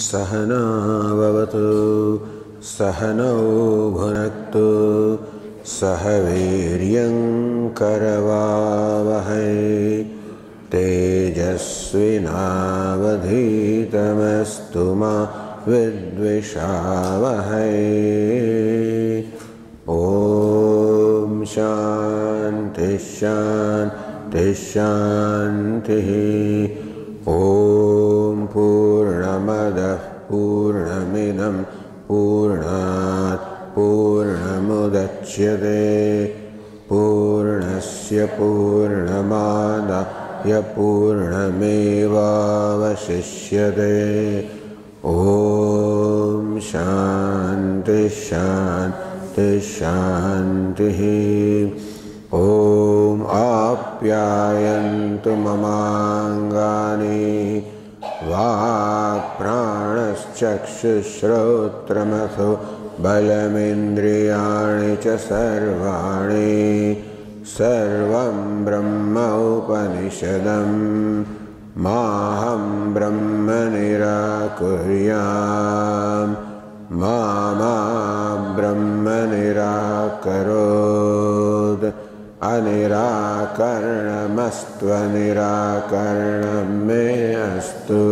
सहना भवतु सहनौ भुनक्तु सह वीर्यं करवावहै तेजस्विनावधीतमस्तु मा विद्विषावहै। ॐ शान्ति शान्ति शान्तिः। ॐ पूर्णमदः पूर्णमिदं पूर्णात् पूर्णमुदच्यते पूर्णस्य पूर्णमादाय पूर्णमेवावशिष्यते। ॐ शान्ति शान्ति शान्तिः। ॐ आप्यायन्तु ममाङ्गानि वाक्प्राणश्चक्षुश्रोत्रमथो बलमिन्द्रियाणि च सर्वाणि सर्वं ब्रह्म उपनिषदं माहं ब्रह्म निराकुर्याम् मा ब्रह्म निराकरोत्। अनिराकरणमस्त्वनिराकरणं मे अस्तु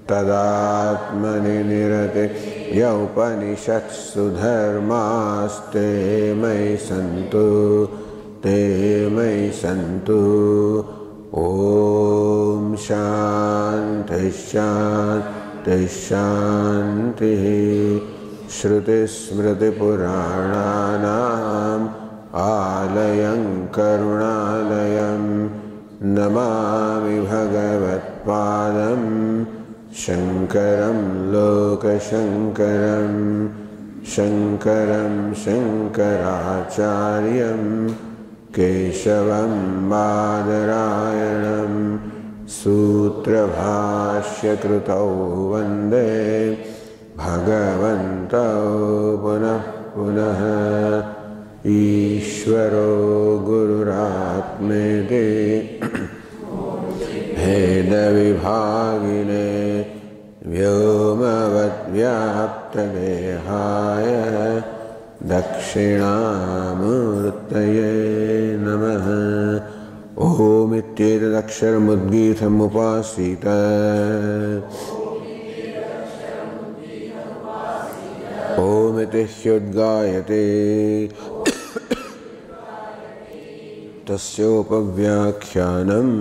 तदात्मनि निरते यौपनिषत्सु धर्मास्ते मयि सन्तु ते मयि सन्तु। ॐ शान्ति शान्ति शान्तिः। श्रुतिस्मृतिपुराणानाम् आलयं करुणालयं नमामि भगवत्पादं शङ्करं लोकशङ्करं शङ्करं शङ्कराचार्यं केशवं बादरायणं सूत्रभाष्यकृतौ वन्दे भगवन्तौ पुनः पुनः। ईश्वरो गुरुरात्मेति भेदविभागिने व्योमवद्व्याप्तदेहाय दक्षिणामूर्तये नमः। ओमित्येतदक्षरमुद्गीतमुपासीत ओमिति ह्युद्गायते तस्योपव्याख्यानम्।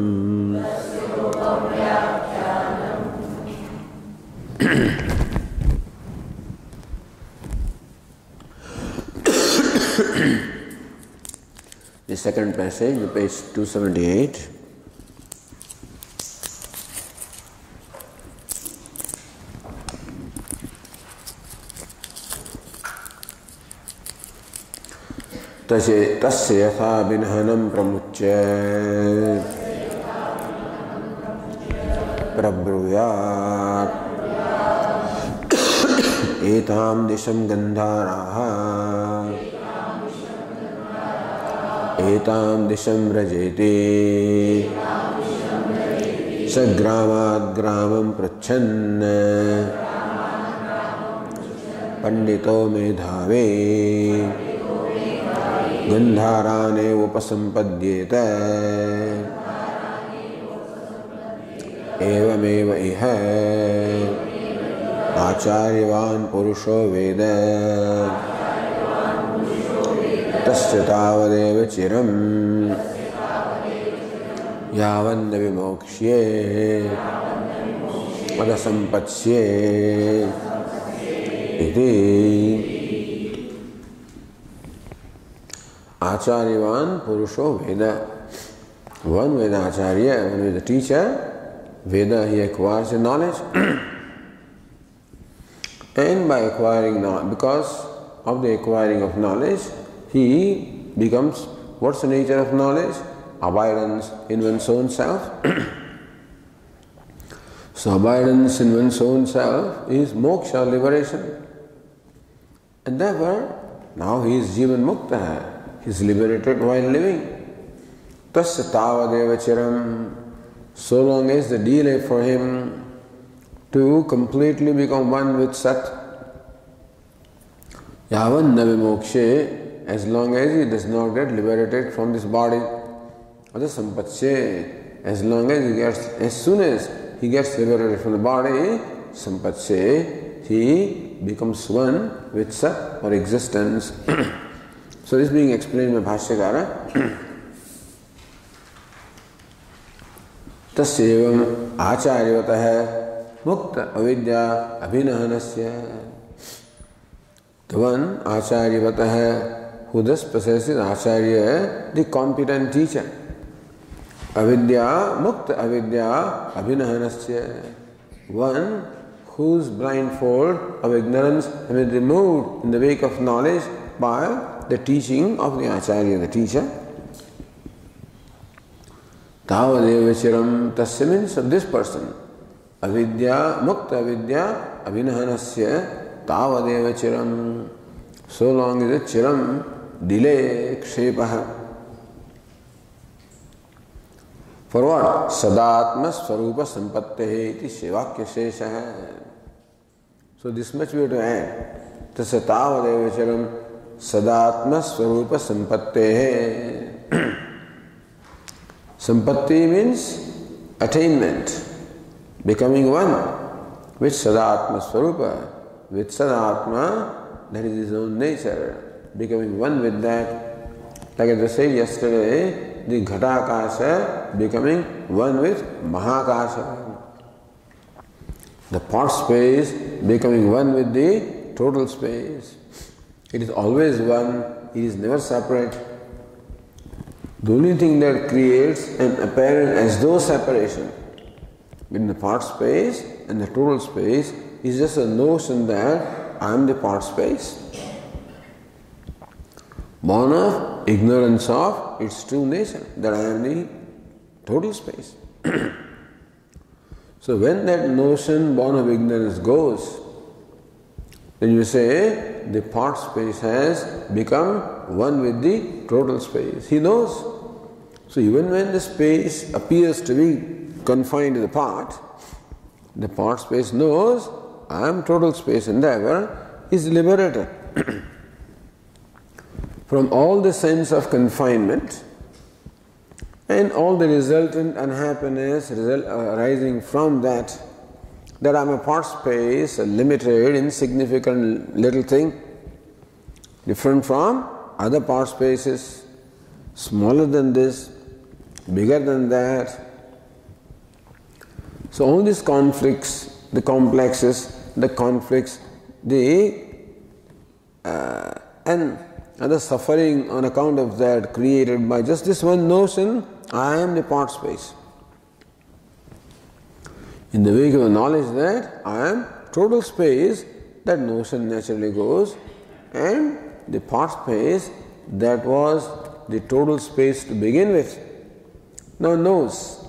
The second passage, page 278. तस्य यथा विनहनं प्रमुच्य प्रब्रूयात् एतां दिशं गन्धाराः एतां दिशं व्रजेति स ग्रामात् ग्रामं पृच्छन् पंडितो मेधावी गन्धारानेव उपसम्पद्येत एवमेव इह आचार्यवान् पुरुषो वेद तस्य तावदेव चिरं यावन्न विमोक्ष्ये पदसम्पत्स्ये इति। Acharyavan Purusho Veda. One Vedacharya, one with the teacher, Veda, he acquires the knowledge. And by acquiring knowledge, because of the acquiring of knowledge, he becomes, what's the nature of knowledge? Abidance in one's own self. So abidance in one's own self is moksha, liberation. And therefore, now he is Jivan Mukta. He is liberated while living. Tasya tavadeva chiram. So long as the delay for him to completely become one with Sat. Yavan na vimokshe, as long as he does not get liberated from this body. Ata sampatsye, as soon as he gets liberated from the body, sampatsye, he becomes one with Sat or existence. So this being explained by Bhashyakara. तस्येवं आचार्यवतः मुक्त अविद्या अभिनहनस्य. The one आचार्यवतः, who thus possesses acharya, the competent teacher. Avidya, mukta avidya abhinahanasya. One whose blindfold of ignorance has been removed in the wake of knowledge by the teaching of the acharya, the teacher. Tavadeva chiram, tasya means of this person. Avidya, mukta avidya abhinahanasya tavadeva chiram. So long as the chiram, delay, kshepaha. For what? Sadatma swarupa sampattehe iti shevakya shesha. So this much we have to add. Tasya tavadeva chiram sadatma swarupa sampattehe. Sampatti means attainment, becoming one with Sadatma Swarupa, with Sadatma, that is his own nature, becoming one with that. Like as I said yesterday, the Ghatakasha becoming one with Mahakasha. The part space becoming one with the total space. It is always one, it is never separate. The only thing that creates an apparent as though separation between the part space and the total space is just a notion that I am the part space, born of ignorance of its true nature, that I am the total space. So when that notion born of ignorance goes, then you say the part space has become one with the total space. He knows. So even when the space appears to be confined to the part space knows I am total space, and therefore is liberated from all the sense of confinement and all the resultant unhappiness arising from that I am a part space, a limited, insignificant little thing, different from other part spaces, smaller than this, bigger than that. So all these conflicts, the complexes, the conflicts, and other suffering on account of that created by just this one notion, I am the part space. In the wake of the knowledge that I am total space, that notion naturally goes, and the part space that was the total space to begin with now knows,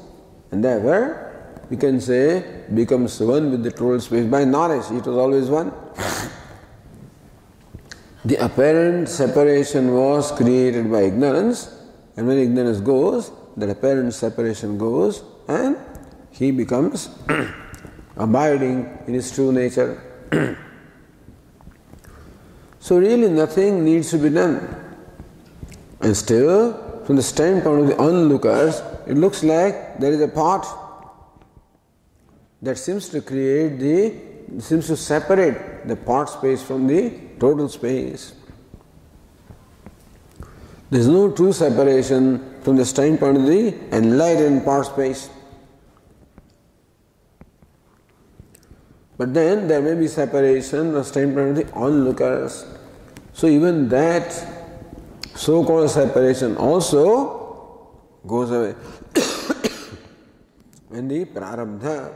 and therefore we can say becomes one with the total space by knowledge. It was always one. The apparent separation was created by ignorance, and when ignorance goes, that apparent separation goes, and he becomes abiding in his true nature. So really nothing needs to be done. And still, from the standpoint of the onlookers, it looks like there is a part that seems to separate the part space from the total space. There is no true separation from the standpoint of the enlightened part space. But then there may be separation from the standpoint of the onlookers. So even that so-called separation also goes away. When the prarabdha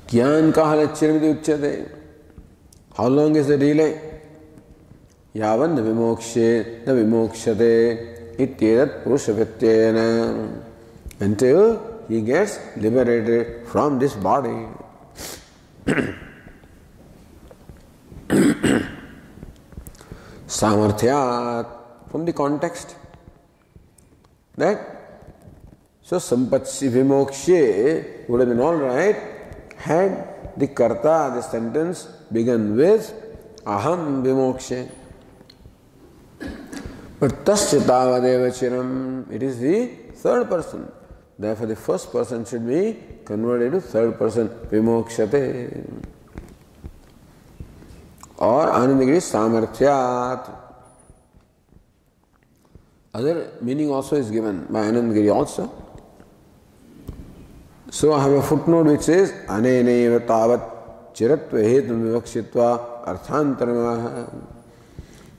Kyan kahalachirmiti uchyate. How long is the delay? Yavan na vimokshate ityedat purushavityena. Until he gets liberated from this body. Samarthyat, from the context that So sampatsi vimokshe would have been all right had the karta, the sentence, begun with aham vimokshe. But tasya tavadeva chiram, it is the third person. Therefore the first person should be converted to third person, vimokshate. Or Anandagiri samarthyat. Other meaning also is given by Anandagiri also. So I have a footnote which says aneneva tavat chiratva hetum vivakshitva arthantaramaha.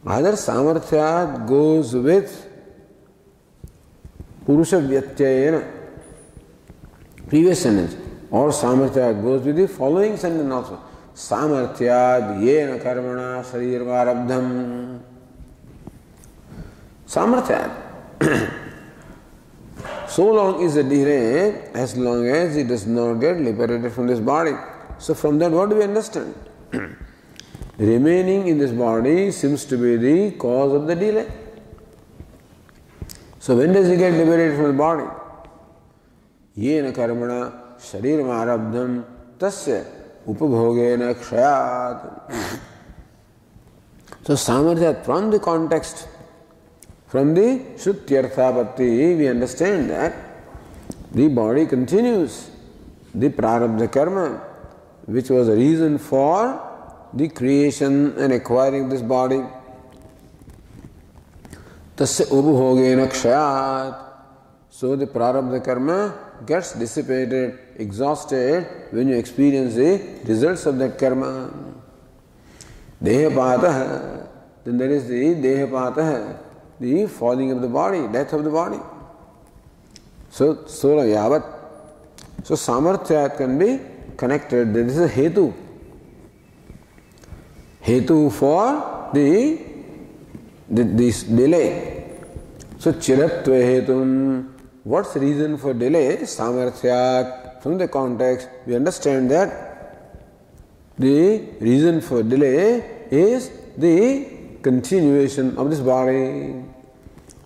Either samarthyat goes with purusha vyatyayena, previous sentence, or samarthyat goes with the following sentence also. Samarthyat yena karmana sharirvarabdham. Samarthyat. So long is the delay as long as it does not get liberated from this body. So from that what do we understand? Remaining in this body seems to be the cause of the delay. So when does he get liberated from the body? Yena karmana shariram arabdham tasya upabhogena kshayat. So samarthyat, from the context, from the Shrutyarthapatti, we understand that the body continues the prarabdha karma, which was a reason for the creation and acquiring this body. Tasya upabhogena kshayat. So the prarabdha karma gets dissipated, exhausted when you experience the results of that karma. Dehapatah. Then there is the dehapatah, the falling of the body, death of the body. So yavat. So samarthyat can be connected. This is a hetu. Hetu for this delay. So chiratva hetum. What's the reason for delay? Samarthyat. From the context, we understand that the reason for delay is the continuation of this body.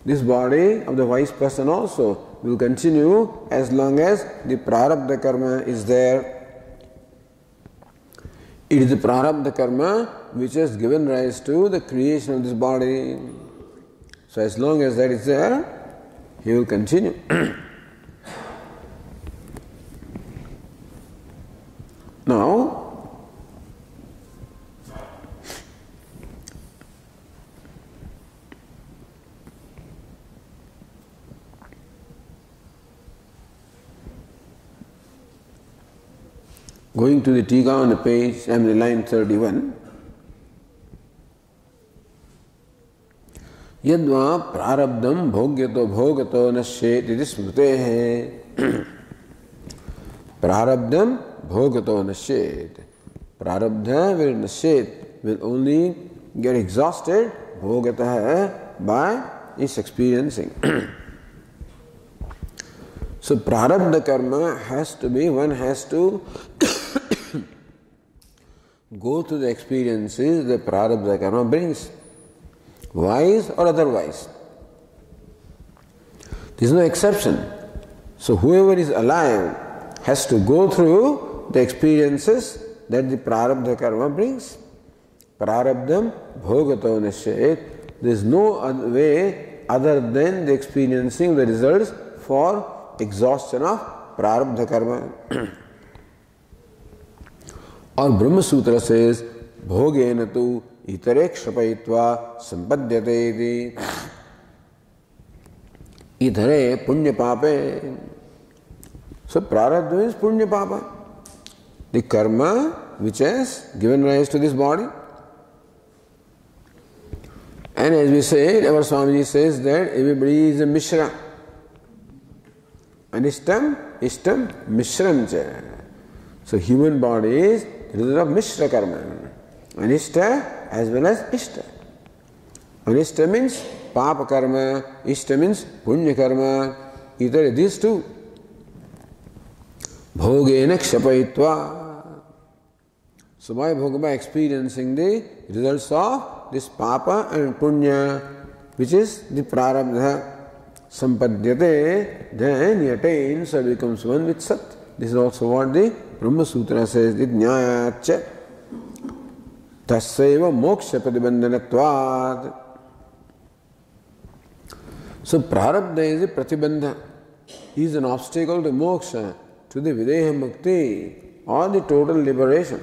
This body of the wise person also will continue as long as the prarabdha karma is there. It is the prarabdha karma which has given rise to the creation of this body. So as long as that is there, he will continue. Now, going to the Tika on the page, line 31. Yadva prarabdham bhogyato bhogato nashet iti smritehe. Prarabdham bhogato nashet. Prarabdha will nashet, will only get exhausted, bhogataha, by its experiencing. So prarabdha karma has to be, one has to go through the experiences that prarabdha karma brings, wise or otherwise. There is no exception. So whoever is alive has to go through the experiences that the prarabdha karma brings. Prarabdham bhogato nashet. There is no other way other than the experiencing the results for exhaustion of prarabdha karma. Or Brahma Sutra says, bhogena tu itare kshapayitva sampadhyate iti. Itare punya pape. So prarabdha means punya papa. The karma which has given rise to this body. And as we said, our Swamiji says that everybody is a Mishra. Anishtam, Ishtam, Mishram cha. So human body is the result of Mishra karma. Anishta as well as Ishta. Anishta means Papa karma, Ishta means Punya karma. Either these two. Bhogena kshapayitva. So by bhoga, by experiencing the results of this Papa and Punya, which is the prarabdha, Sampadyate, then he attains or becomes one with Sat. This is also what the Brahma Sutra says, the Jnanacha Tassaiva Moksha Pratibandhanatvad. So Prarabdha is a Pratibandha. He is an obstacle to moksha, to the Videha Mukti, or the total liberation.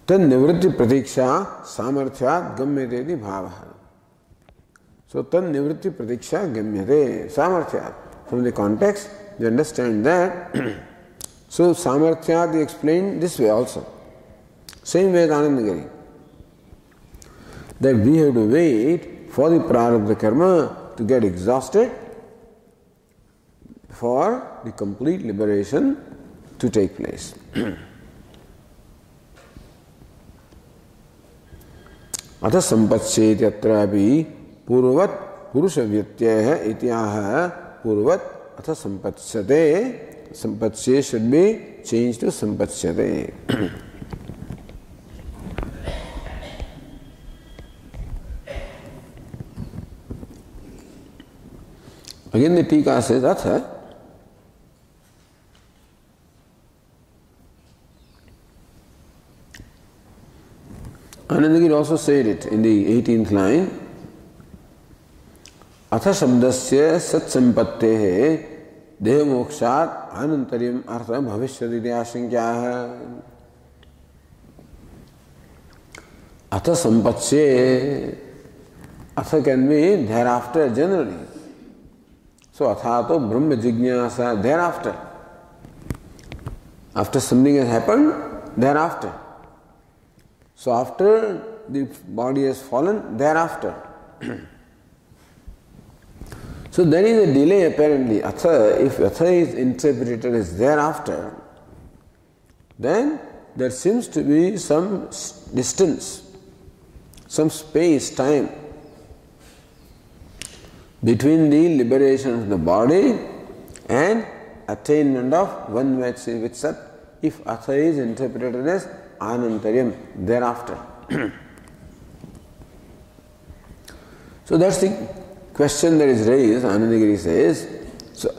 Tad nivritti pratiksha samarthyat gamyate di bhavaha. So tad nivritti pratiksha gamyate samarthyat. From the context, you understand that. So samarthyat is explained this way also. Same way as Anandagiri. That we have to wait for the prarabdha karma to get exhausted for the complete liberation to take place. Atha sampatsyeti atrapi purvat purusha vyatyaya ityaha purvat atha sampatsyate. Sampatsye should be changed to sampatsyate. Again the Tika says, Atha Anandagiri also said it in the 18th line. Atha shabdasya sat sampattehe deha mokshat anantaryam artha bhavishyati ashankyaha. Atha sampatsye, Atha can be thereafter generally. So athato brahma jignasa, thereafter. After something has happened, thereafter. So after the body has fallen, thereafter. So there is a delay apparently. Atha, if atha is interpreted as thereafter, then there seems to be some distance, some space, time between the liberation of the body and attainment of one with Sat, if Atha is interpreted as Anantaryam, thereafter. So that's the question that is raised. Anandagiri says, so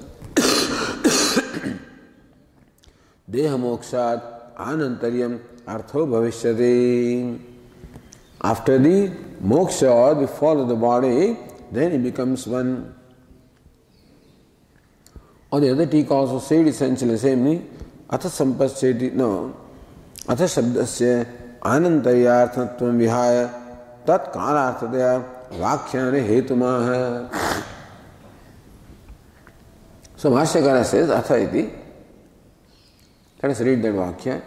Deha mokshat Anantaryam artho bhavishyati. After the moksha or the fall of the body, then it becomes one. Or the other Tika also said essentially the same. Atha sampasyeti, no. Atha shabdasya anantaryarthatvam vihaya tat kalarthataya vakhyane hetumaha. So Bhashyakara says, Atha iti. Let us read that Vakya.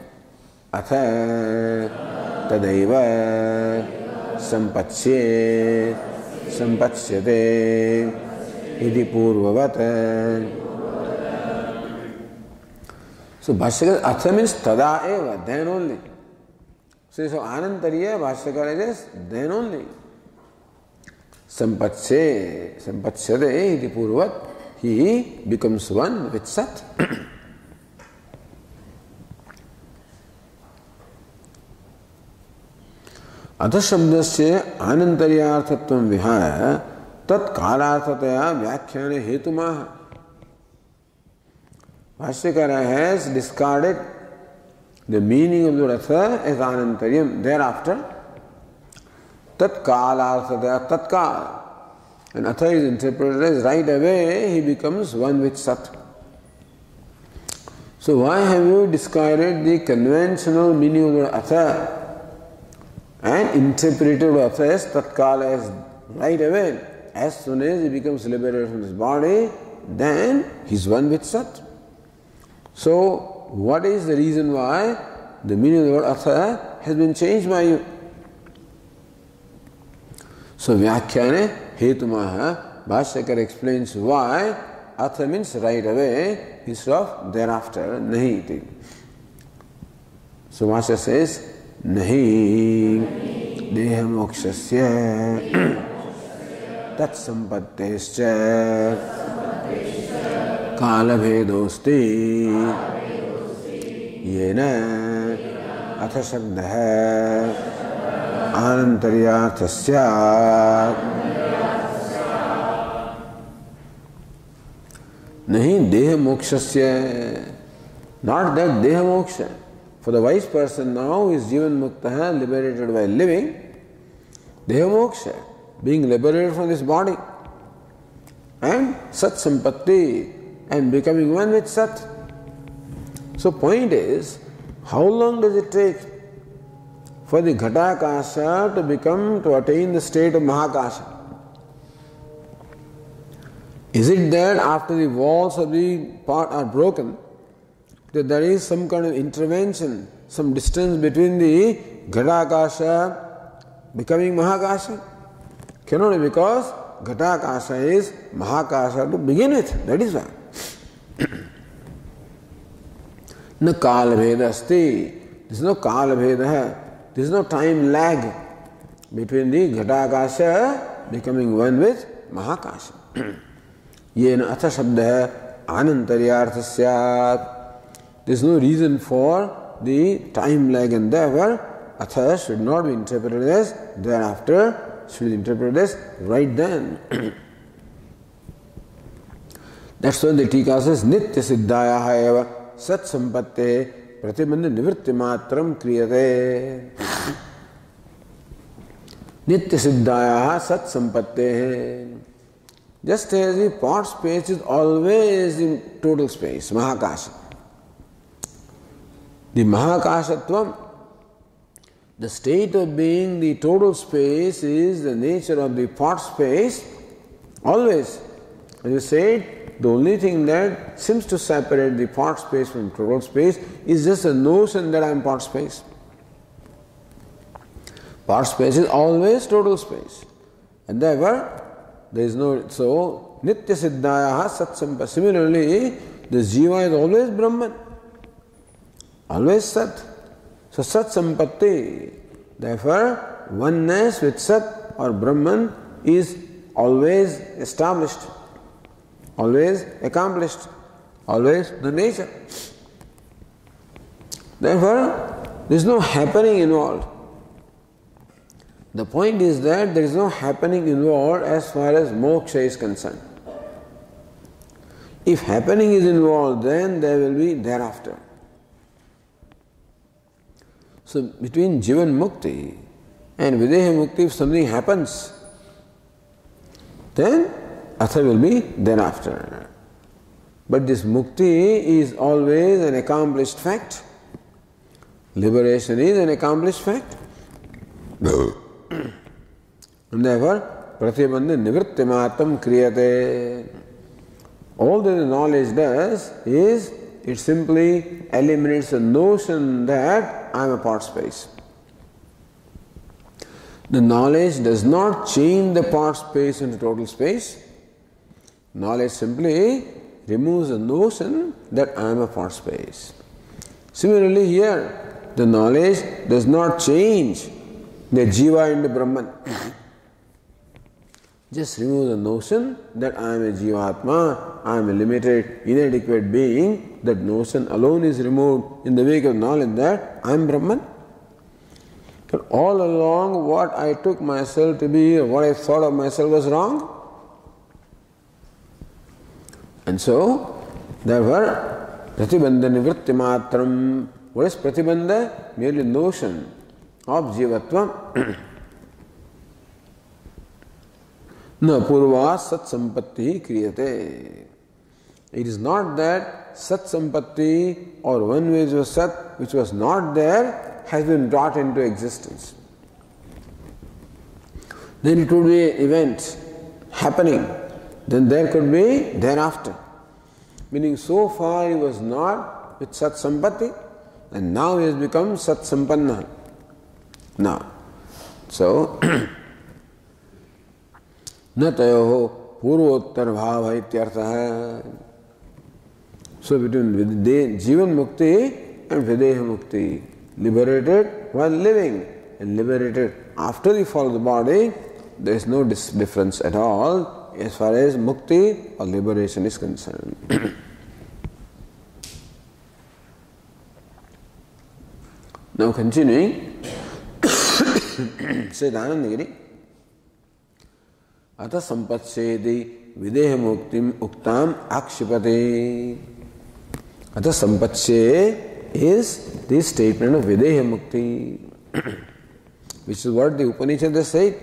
Atha tadaiva sampatsye sampatsyate iti purvavat. So Bhashyakara, Atha means tada eva, then only. So Anantariya, Bhashyakara is then only. Sampatsye, sampatsyate iti purvavat, he becomes one with Sat. Atha shabdasya anantaryarthatvam vihaya tat kalarthataya vyakhyane hetumaha. Bhashyakara has discarded the meaning of the word Atha as Anantaryam. Thereafter, tat kalarthataya, tatkal. And Atha is interpreted as right away he becomes one with Sat. So why have you discarded the conventional meaning of the word Atha and interpreted Atha as tatkal, as right away? As soon as he becomes liberated from his body, then he is one with Sat. So what is the reason why the meaning of the word Atha has been changed by you? So Vyakhyane Hetumaha, Bhashyakara explains why Atha means right away instead of thereafter, Nahi iti. So Bhashya says, Nahi Deha Mokshasya Tat Sampattescha Kala Bhedosti Yena Atha Shakdaha Anantaryarthasya Nahi deha mokshasya. Not that deha moksha. For the wise person now is jivan muktaha, liberated by living. Deha moksha, being liberated from this body. And sat sampatti, and becoming one with sat. So point is, how long does it take for the Ghatakasha to attain the state of Mahakasha? Is it that after the walls of the pot are broken, that there is some kind of intervention, some distance between the Ghatakasha becoming Mahakasha? Cannot be, because Ghatakasha is Mahakasha to begin with. That is why. Na kala bheda asti. There is no kala bheda. There is no time lag between the Ghatakasha becoming one with Mahakasha. Yena atha shabda anantaryartha syat. There is no reason for the time lag, and therefore atha should not be interpreted as thereafter, should be interpreted as right then. That's why the Tika says nitya siddhaya eva sat sampatte pratibandha nivritti matram kriyate. Nitya siddhaya sat sampatte. Just as the pot space is always in total space, Mahakasha. The Mahakashatvam, the state of being the total space, is the nature of the pot space always. As you said, the only thing that seems to separate the pot space from total space is just a notion that I am pot space. Pot space is always total space. And therefore, there is no, so, nitya siddhaya sat sampa. Similarly, the jiva is always Brahman. Always Sat. So Sat Sampatti. Therefore, oneness with Sat or Brahman is always established, always accomplished, always the nature. Therefore, there is no happening involved. The point is that there is no happening involved as far as moksha is concerned. If happening is involved, then there will be thereafter. So between Jivan Mukti and Videha Mukti, if something happens, then Atha will be thereafter. But this Mukti is always an accomplished fact. Liberation is an accomplished fact. And therefore, Pratibandha Nivritti Matam Kriyate. All that the knowledge does is it simply eliminates the notion that I am a part space. The knowledge does not change the part space into total space. Knowledge simply removes the notion that I am a part space. Similarly here, the knowledge does not change the jiva into Brahman. Just remove the notion that I am a jivatma, I am a limited, inadequate being. That notion alone is removed in the wake of knowledge that I am Brahman. But all along what I took myself to be, or what I thought of myself was wrong. And so, therefore, Pratibandha Nivritti Matram. What is Pratibandha? Merely notion of jivatvam. Na purva sat sampatti kriyate. It is not that sat sampatti or one which was sat, which was not there, has been brought into existence. Then it would be an event happening. Then there could be thereafter. Meaning so far he was not with sat sampatti, and now he has become sat sampanna. Now, so न तयोः पूर्वोत्तर भाव इत्यर्थः. So between Jivan Mukti and Videha Mukti, liberated while living and liberated after the fall of the body, there is no difference at all as far as Mukti or liberation is concerned. Now continuing, said Anandagiri, अतः संपत्सेति विदेह मुक्तिम uktam akshipate. अतः संपत्से is the statement of videha mukti, which is what the Upanishad has said.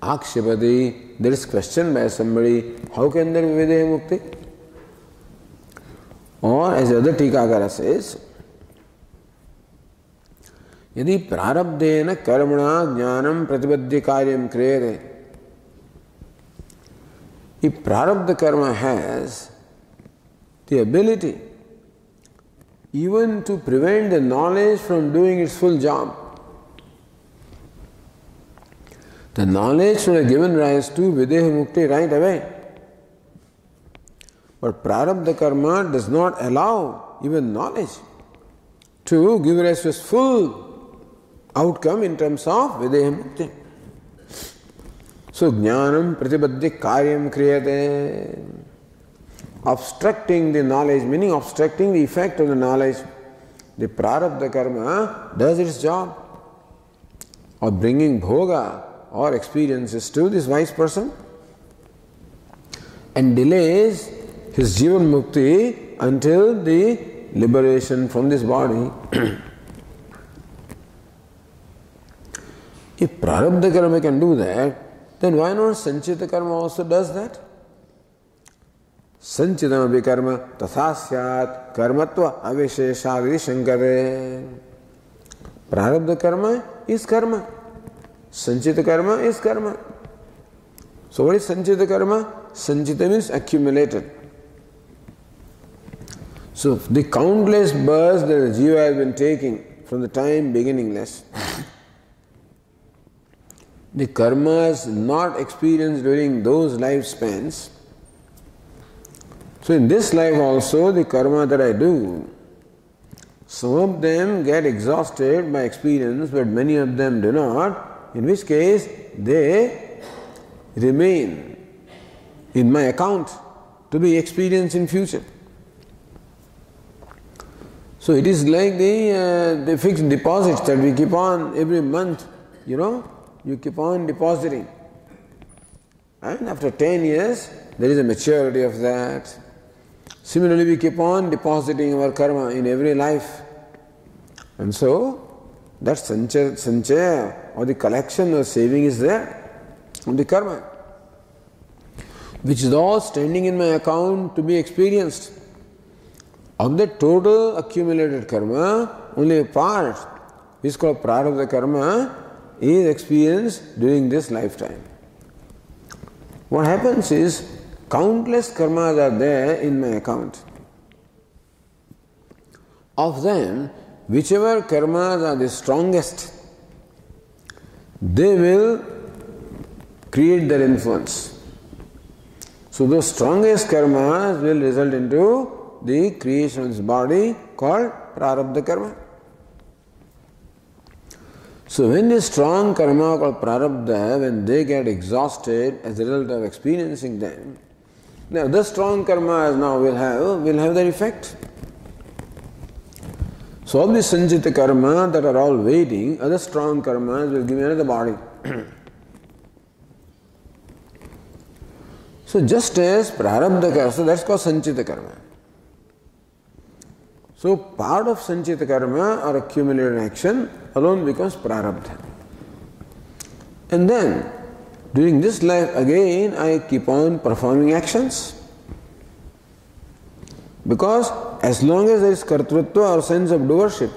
Akshipati, there is question by somebody, how can there be videha mukti? Or as the other Tikakara says, यदि प्रारब्धेन कर्मणा ज्ञानम प्रतिबद्ध कार्यम क्रियते. If prarabdha karma has the ability even to prevent the knowledge from doing its full job, the knowledge should have given rise to videha mukti right away. But prarabdha karma does not allow even knowledge to give rise to its full outcome in terms of videha mukti. So jnanam pratibadhi karyam kriyate. Obstructing the knowledge, meaning obstructing the effect of the knowledge. The prarabdha karma does its job of bringing bhoga or experiences to this wise person and delays his jivan mukti until the liberation from this body. If prarabdha karma can do that, then why not sanchita karma also does that? Sanchitam abhi karma tatha syat karmatva avisheshagri shankare. Prarabdha karma is karma. Sanchita karma is karma. So what is sanchita karma? Sanchita means accumulated. So the countless births that the jiva has been taking from the time beginningless, the karmas not experienced during those lifespans. So in this life also the karma that I do, some of them get exhausted by experience but many of them do not, in which case they remain in my account to be experienced in future. So it is like the fixed deposits that we keep on every month, you keep on depositing. And after 10 years, there is a maturity of that. Similarly, we keep on depositing our karma in every life. And so, that sanchaya or the collection or saving is there of the karma, which is all standing in my account to be experienced. Of the total accumulated karma, only a part, which is called prarabdha karma, is experienced during this lifetime. What happens is, countless karmas are there in my account. Of them, whichever karmas are the strongest, they will create their influence. So those strongest karmas will result into the creation of this body called prarabdha karma. So when the strong karma called prarabdha, when they get exhausted as a result of experiencing them, now the strong karmas now will have their effect. So of the sanchita karma that are all waiting, other strong karmas will give me another body. So just as prarabdha karma, so that's called sanchita karma. So part of sanchita karma or accumulated action alone becomes prarabdha. And then during this life again I keep on performing actions. Because as long as there is kartrutva or sense of doership,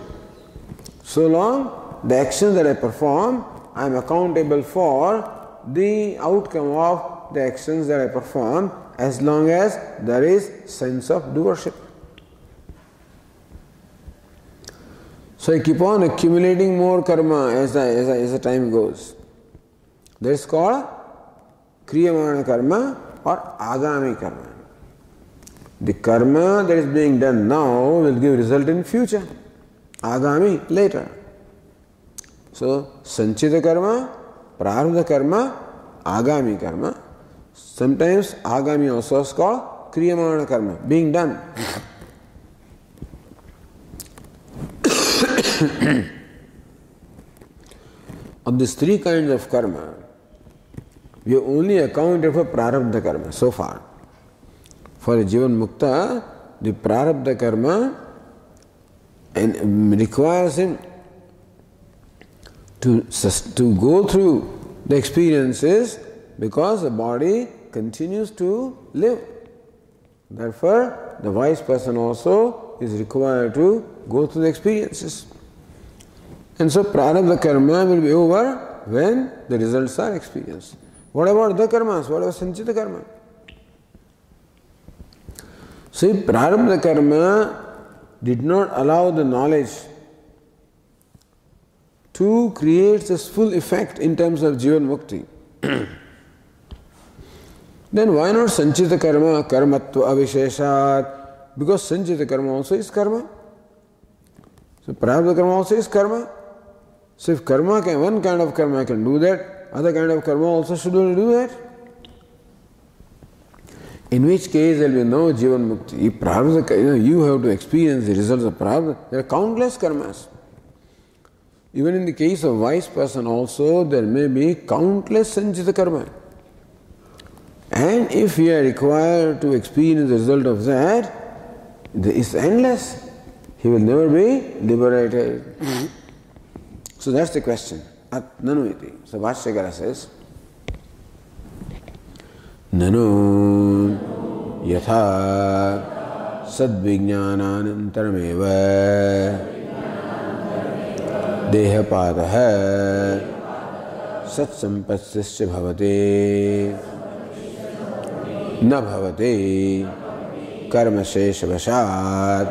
so long the actions that I perform, I am accountable for the outcome of the actions that I perform as long as there is sense of doership. So I keep on accumulating more karma as the time goes. That is called kriyamana karma or agami karma. The karma that is being done now will give result in future. Agami later. So sanchita karma, prarabdha karma, agami karma. Sometimes agami also is called kriyamana karma, being done. Of these three kinds of karma, We have only accounted for prarabdha karma so far. For a Jivan Mukta, the prarabdha karma and requires him to go through the experiences because the body continues to live. Therefore, the wise person also is required to go through the experiences. And so prarabdha karma will be over when the results are experienced. What about the karmas? What about sanchita karma? See, prarabdha karma did not allow the knowledge to create this full effect in terms of Jivan Mukti. Then why not sanchita karma, karmatva avisheshat? Because sanchita karma also is karma. So prarabdha karma also is karma. So if karma can, one kind of karma can do that, other kind of karma also should do that. In which case there will be no Jivan Mukti. If prarabdha, you have to experience the results of prarabdha. There are countless karmas. Even in the case of wise person also, there may be countless sanchita karma. And if we are required to experience the result of that, it's endless. He will never be liberated. So that's the question. At nanu iti. So Bhashyakara says, Nanu yatha sadvijnananantarameva dehapataha satsampatsisya bhavate na bhavate karmaseshavashat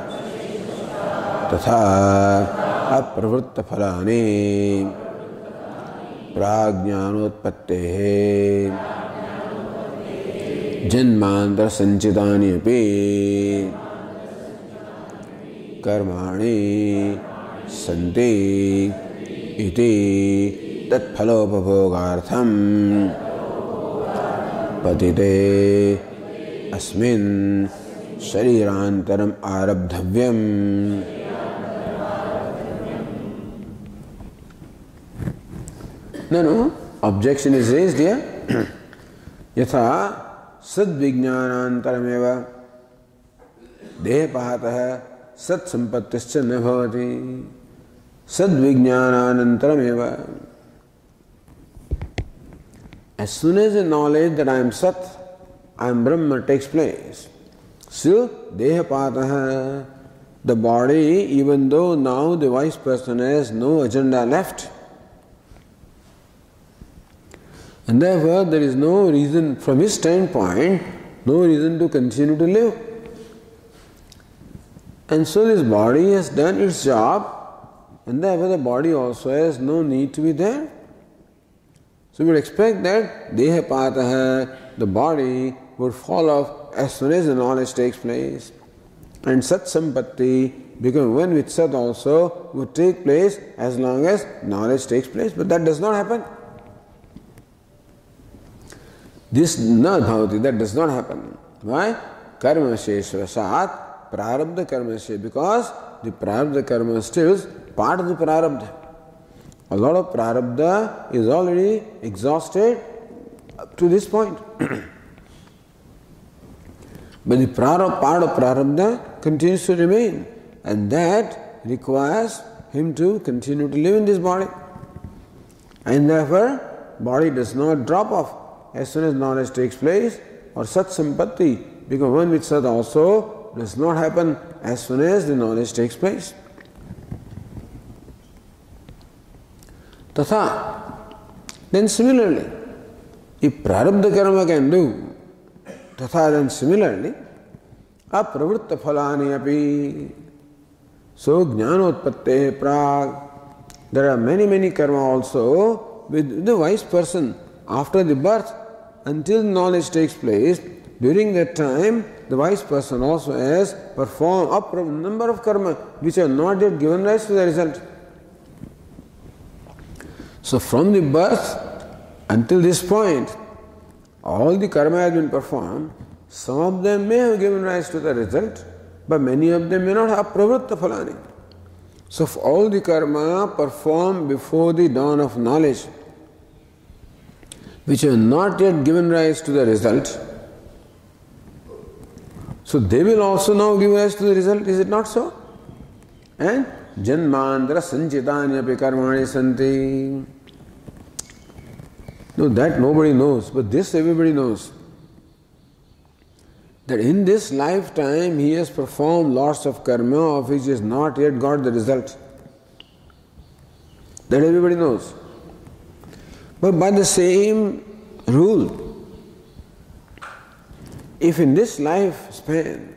tatha अप्रवृत्त फलानि प्राज्ञानोत्पत्तेः जन्मांतर संचितानि अपि कर्माणि सन्ति इति तत्फलोपभोगार्थं पतिते अस्मिन् शरीरान्तरम् आरब्धव्यम्. No, objection is raised here. Yatha sadvijnanantarameva dehapataha sat sampattischa na bhavati. Sadvijnanantarameva. As soon as the knowledge that I am Sat, I am Brahma takes place, still dehapataha, the body, even though now the wise person has no agenda left, and therefore there is no reason, from his standpoint, no reason to continue to live. And so this body has done its job, and therefore the body also has no need to be there. So we would expect that dehapataha, the body, would fall off as soon as the knowledge takes place. And Sat Sampatti, becoming one with Sat also, would take place as long as knowledge takes place. But that does not happen. This na bhavati, that does not happen. Why? Karma sheshvasat prarabdha karma she, because the prarabdha karma is still part of the prarabdha. A lot of prarabdha is already exhausted up to this point. But the part of prarabdha continues to remain, and that requires him to continue to live in this body. And therefore, body does not drop off as soon as knowledge takes place, or Sat Sampatti, because one with Sat also does not happen as soon as the knowledge takes place. Tatha, then similarly, if prarabdha karma can do, tatha, then similarly, apravritta phalani api, so jnanotpatte prag, there are many karma also with the wise person after the birth, until knowledge takes place. During that time, the wise person also has performed a number of karma which are not yet given rise to the result. So from the birth until this point, all the karma has been performed. Some of them may have given rise to the result, but many of them may not have pravritta phalani. So for all the karma performed before the dawn of knowledge, which have not yet given rise to the result, so they will also now give rise to the result, is it not so? And janmantara sanchitani api karmani santi. No, that nobody knows, but this everybody knows. That in this lifetime he has performed lots of karma of which he has not yet got the result. That everybody knows. But by the same rule, if in this lifespan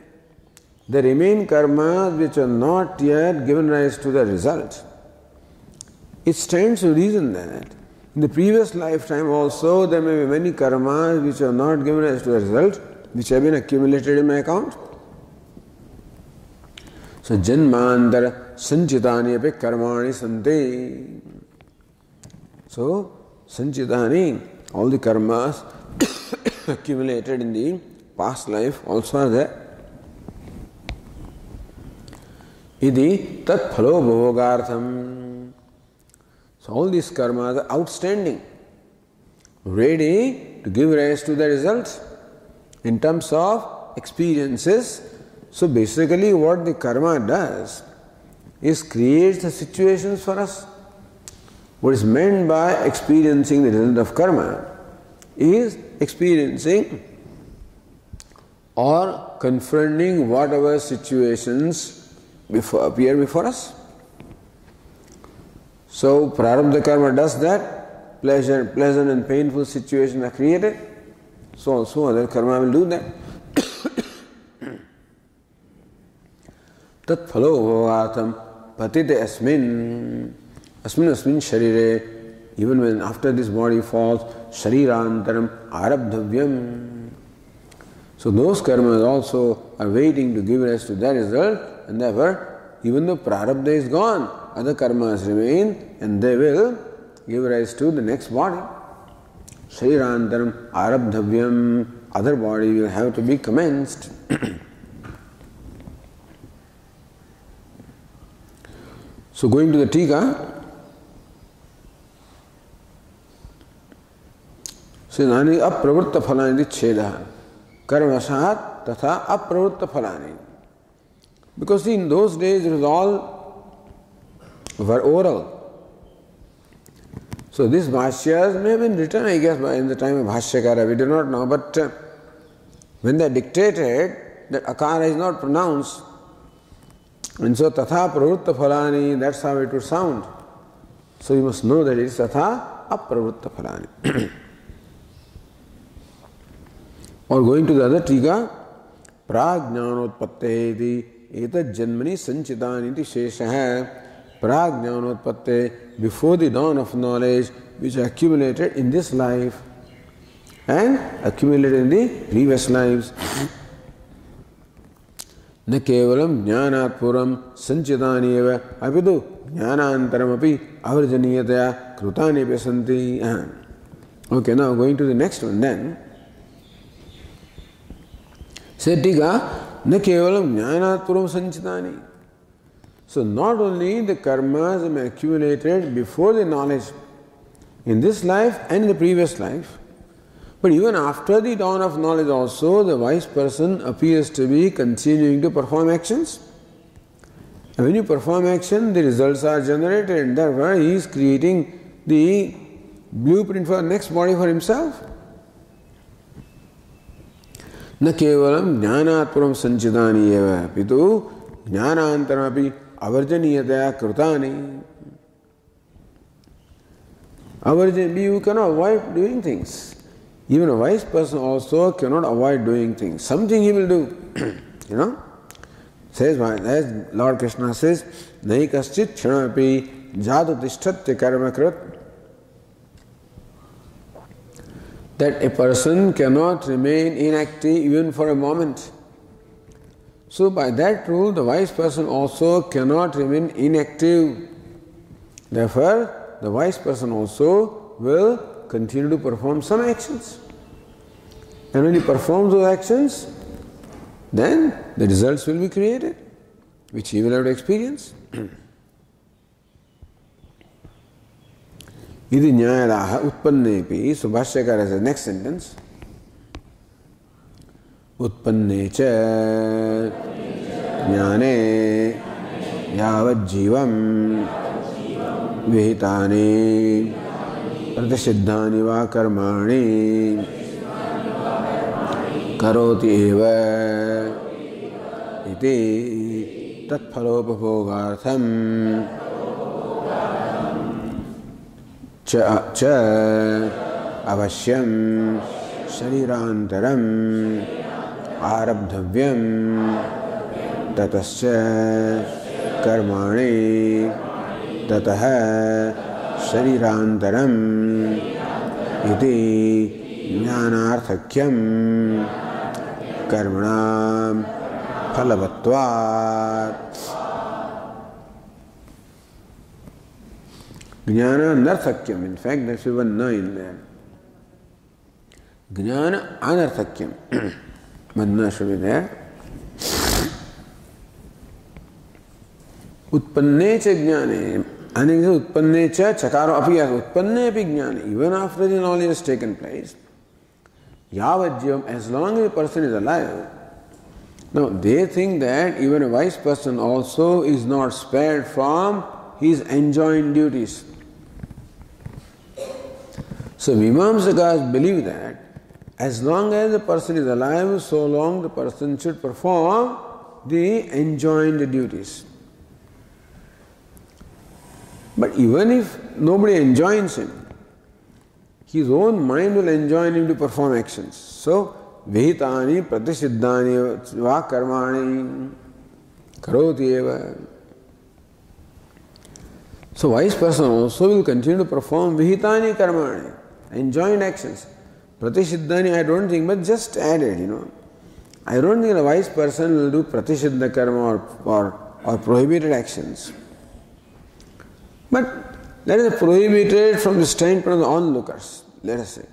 there remain karmas which are not yet given rise to the result, it stands to reason that in the previous lifetime also there may be many karmas which are not given rise to the result, which have been accumulated in my account. So janmantara sanchitani api karmani santi. So sanchitani, all the karmas accumulated in the past life also are there. Idi tat phalo bhogartham. So all these karmas are outstanding, ready to give rise to the results in terms of experiences. So basically what the karma does is creates the situations for us. What is meant by experiencing the result of karma is experiencing or confronting whatever situations appear before us. So prarabdha karma does that. Pleasant and painful situations are created. So also other karma will do that. Tat phalo bhavatam patite asmin sharire. Even when after this body falls, sharirantaram arabdhavyam. So those karmas also are waiting to give rise to that result, and therefore even though prarabdha is gone, other karmas remain and they will give rise to the next body. Sharirantaram arabdhavyam, other body will have to be commenced. So going to the Tika, says nani apravritta phalani cheda karmasat tatha apravritta phalani. Because in those days it was all oral. So these bhashyas may have been written, I guess, in the time of Bhashyakara, we do not know, but when they are dictated, that akara is not pronounced. And so tatha pravritta phalani, that's how it would sound. So you must know that it is tatha apravritta phalani. Or going to the other tika, prajnanotpatte etat janmani sanchitani iti shesha. Prajnanotpatte, before the dawn of knowledge, which accumulated in this life and accumulated in the previous lives. न केवलम ज्ञानात्पुरम संचितानि एव अपितु ज्ञानांतरमपि अवर्जनीयतया कृतानि अपि सन्ति. Okay, now going to the next one then. Say tika, न केवलम ज्ञानात्पुरम संचितानि. So not only the karmas may accumulated before the knowledge in this life and in the previous life, but even after the dawn of knowledge also, the wise person appears to be continuing to perform actions. And when you perform action, the results are generated, and therefore he is creating the blueprint for the next body for himself. Na kevalam jnanatpuram sanchitani eva pitu jnanantaramapi avarjaniyataya krutani. You cannot avoid doing things. Even a wise person also cannot avoid doing things. Something he will do. You know? Says, as Lord Krishna says, Nai kaschit kshanapi jadu tishtatya karma krit. That a person cannot remain inactive even for a moment. So by that rule, the wise person also cannot remain inactive. Therefore, the wise person also will continue to perform some actions. And when he performs those actions, then the results will be created, which he will have to experience. Iti nyayadaha utpannepi. So Bhashyakara has the next sentence. Utpanne cha jnane yavat jivam vihitani pratisiddhani va karmani karoti eva iti tatphalopabogartham cha avasyam sharirantaram arabdhavyam tatascha karmani tataha sharirantaram iti jnanarthakyam karmanam phalavatvat. Jnana narthakyam. In fact, there's even na in there. Jnana anarthakyam. Madna should be there. Utpanne cha jnane. And it is utpanne cha chakaro api as utpanne api jnane. Even after the knowledge has taken place, yavat jivam, as long as the person is alive. Now, they think that even a wise person also is not spared from his enjoined duties. So Mimamsakas believe that as long as the person is alive, so long the person should perform the enjoined duties. But even if nobody enjoins him, his own mind will enjoin him to perform actions. So, vihitani pratisiddhani va karmani karoti eva. So, wise person also will continue to perform vihitani karmani, enjoined actions. Pratisiddhani, I don't think, but just added, I don't think a wise person will do pratisiddha karma or prohibited actions. But that is prohibited from the standpoint of the onlookers, let us say.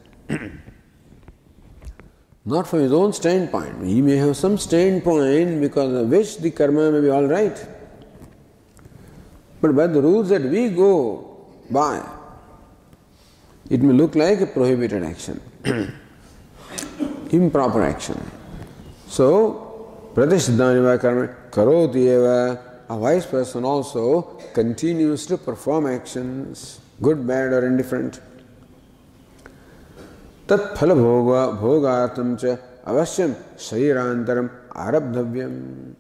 Not from his own standpoint. He may have some standpoint because of which the karma may be all right. But by the rules that we go by, it may look like a prohibited action, improper action. So, pratisiddhani va karma karoti eva. A wise person also continues to perform actions, good, bad or indifferent. Tat phala bhogartham cha avasyam sharirantaram arabdhavyam.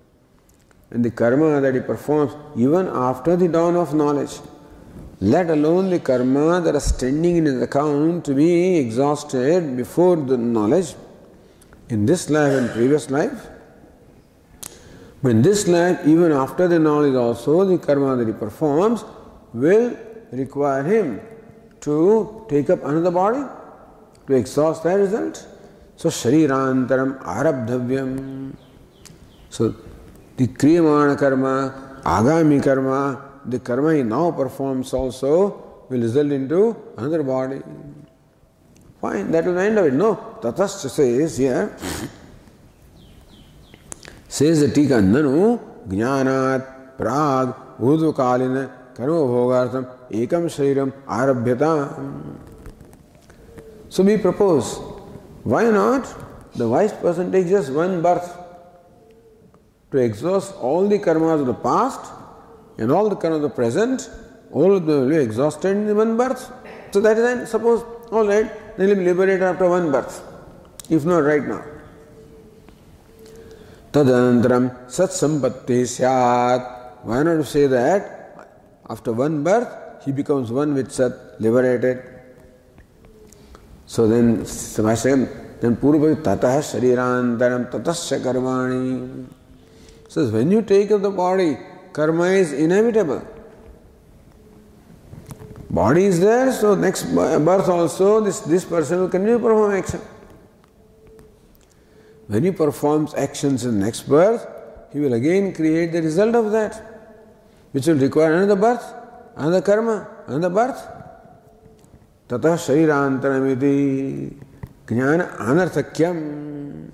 And the karma that he performs even after the dawn of knowledge, let alone the karma that is standing in his account to be exhausted before the knowledge, in this life and previous life. But in this life, even after the knowledge also, the karma that he performs will require him to take up another body, to exhaust that result. So, sharirantaram arabdhavyam. So, the kriyamana karma, agami karma, the karma he now performs also will result into another body. Fine, that will end of it. No, Tatascha says here, says the Tika, Nanu Jnanat Prag Udvakalina Karma Bhogartham Ekam Shariram Arabhyata. So we propose, why not the wise person takes just one birth to exhaust all the karmas of the past and all the karmas of the present, all of them will be exhausted in one birth. So that is then, suppose, all right, they will be liberated after one birth, if not right now. Tadanantaram sat sampatti syat. Why not say that after one birth he becomes one with Sat, liberated? So then Purva Tataha Sharirantaram Tatasya Karmani. So when you take up the body, karma is inevitable. Body is there, so next birth also this person will continue to perform action. When he performs actions in next birth, he will again create the result of that, which will require another birth, another karma, another birth. Tata sharirantaramiti jnana anarthakyam.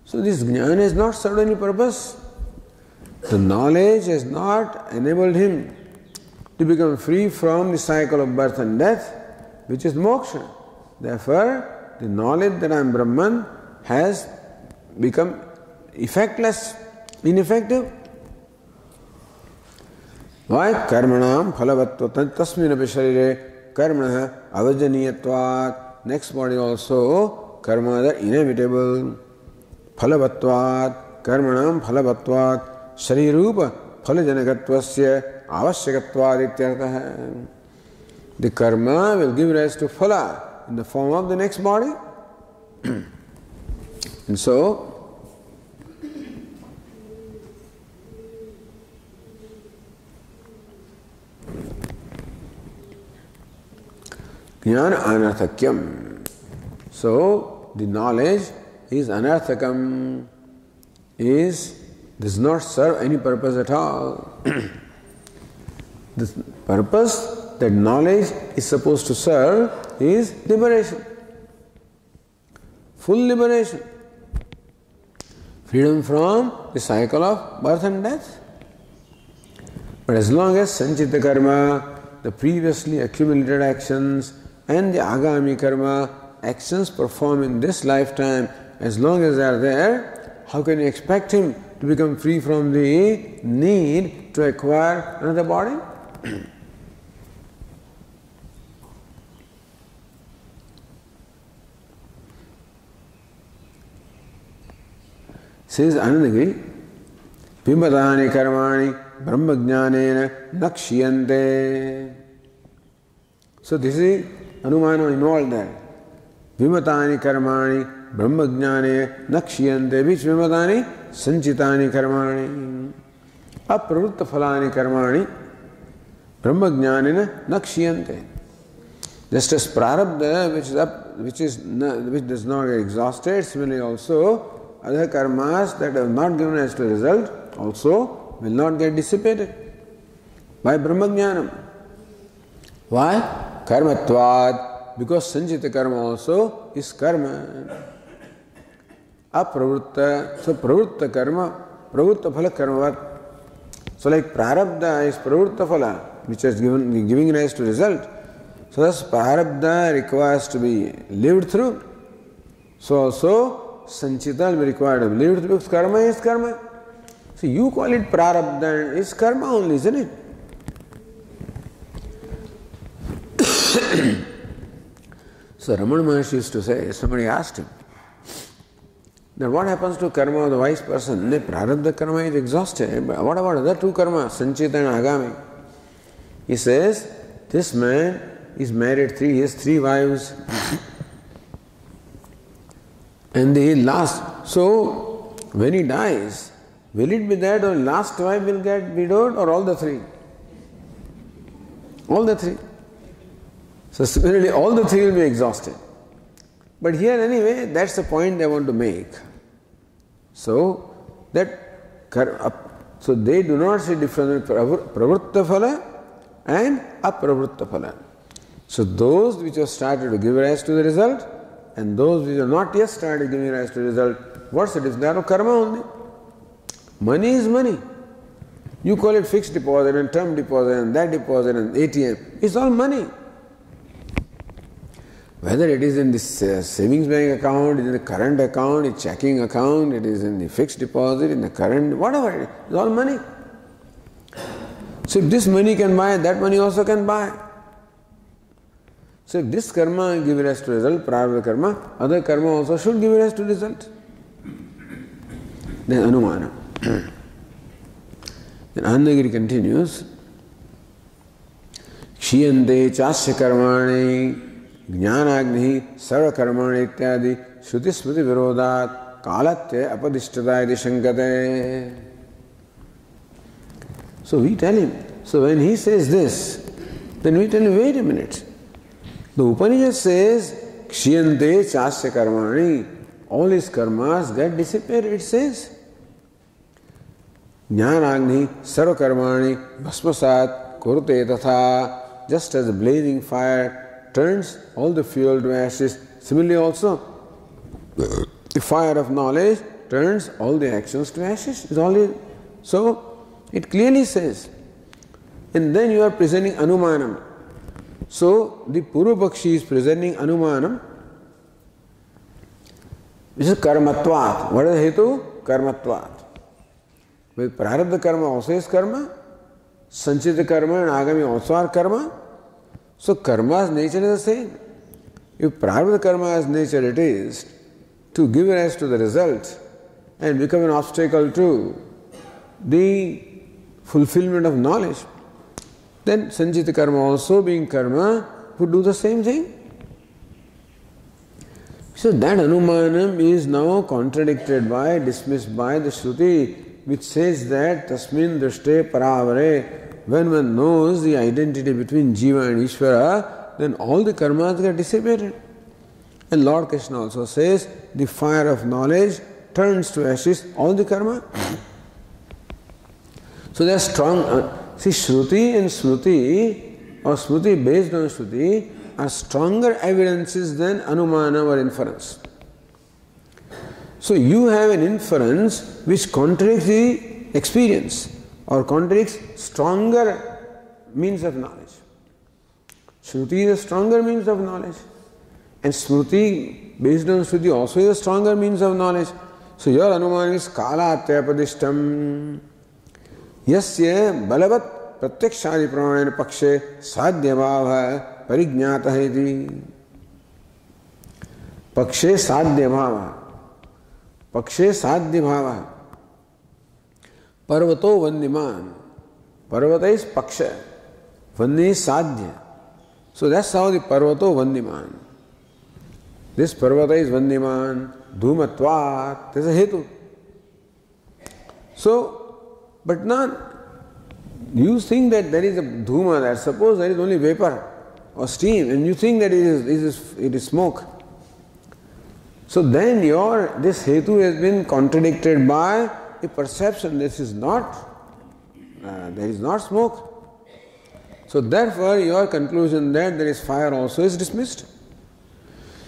So this jnana has not served any purpose. The knowledge has not enabled him to become free from the cycle of birth and death, which is moksha. Therefore, the knowledge that I am Brahman has become effectless, ineffective. Why? Karmanam phalavatva tasminapi sharire karmana avajaniyatvat. Next body also, karmas are inevitable. Phalavatvat, karmanam phalavatvat, sharirupa phalajanagattvasya avashyakatvat ityartah. The karma will give rise to phala in the form of the next body. And so, jnana anarthakyam. So, the knowledge is anarthakam, does not serve any purpose at all. The purpose that knowledge is supposed to serve is liberation. Full liberation. Freedom from the cycle of birth and death. But as long as sanchita karma, the previously accumulated actions, and the agami karma, actions performed in this lifetime, as long as they are there, how can you expect him to become free from the need to acquire another body? Says Anandagiri, Pimbadani karmani brahmajnanena nakshiyante. So this is Anumana involved there. Vimatani karmani brahmajnane nakshiyante. Which vimatani? Sanchitani karmani. Apravutta phalani karmani brahmajnanena nakshiyante. Just as prarabdha, which does not get exhausted, similarly also other karmas that have not given rise to result also will not get dissipated by brahmajnanam. Why? Karmatvad, because sanchita karma also is karma. Apravutta, so pravutta karma, pravutta phala karmavat. So like prarabdha is pravutta phala, which is giving rise to result. So thus prarabdha requires to be lived through. So also sanchita will be required to be lived through, because karma is karma. So you call it prarabdha, it's karma only, isn't it? So Ramana Maharshi used to say, somebody asked him, then what happens to karma of the wise person? The prarabdha karma is exhausted, but what about other two karmas, sanchita and agami? He says, this man is married, he has 3 wives. And the last, so when he dies, will it be that or last wife will get widowed or all the 3? All the 3. So similarly, all the 3 will be exhausted. But here anyway, that's the point they want to make. So so they do not see difference between pravritta phala and apravritta phala. So those which have started to give rise to the result, and those which have not yet started giving rise to the result, what's the difference? They are karma only. Money is money. You call it fixed deposit and term deposit and that deposit and ATM. It's all money. Whether it is in the savings bank account, it is in the current account, a checking account, it is in the fixed deposit, in the current, whatever it is, it's all money. So if this money can buy, that money also can buy. So if this karma gives rise to result, prarabdha karma, other karma also should give rise to result. Then Anumana. Then Anandagiri continues, Kshiyante chasya karmani jnanagni sarva karmani ityadi shruti smriti virodat kalatya apadishtata iti shankate. So we tell him, so when he says this, then we tell him, wait a minute. The Upanishad says, Kshiyante chasya karmani, all his karmas get dissipated, it says. Jnanagni sarva karmani bhasmasat kurte tatha, just as a blazing fire turns all the fuel to ashes, similarly also, the fire of knowledge turns all the actions to ashes. So, it clearly says, and then you are presenting Anumanam. So the Purvapakshi is presenting Anumanam, which is Karmatvat. What is the Hetu? Karmatvat. With Prarabdha Karma also is Karma, Sanchita Karma and Agami also are Karma. So Karma's nature is the same. If Prarabdha Karma's nature it is to give rise to the result and become an obstacle to the fulfillment of knowledge, then Sanchita Karma also being Karma would do the same thing. So that Anumanam is now contradicted by, dismissed by the Shruti, which says that Tasmin Drishte Paravare, when one knows the identity between Jiva and Ishvara, then all the karmas get dissipated. And Lord Krishna also says, the fire of knowledge turns to ashes all the karma. So they are strong. See, Shruti and Smruti, or Smruti based on Shruti, are stronger evidences than Anumana or inference. So you have an inference which contradicts the experience or contradicts stronger means of knowledge. Shruti is a stronger means of knowledge, and Smruti based on Shruti also is a stronger means of knowledge. So your Anumana is Kala Atyapadishtam Yasya Balavat Pratyakshadi Pramanena Pakshe Sadhyabhava Parijñātah iti. Pakshe sadhyabhava. Pakshe sadhyabhava. Parvato vandiman. Parvata is paksha. Vandi is sadhya. So that's how the parvato vandiman. This parvata is vandiman. Dhumatvat. There's a hetu. So, but not, you think that there is a dhuma, that suppose there is only vapor or steam, and you think that it is smoke. So then this hetu has been contradicted by a perception. This is not, there is not smoke. So therefore your conclusion that there is fire also is dismissed.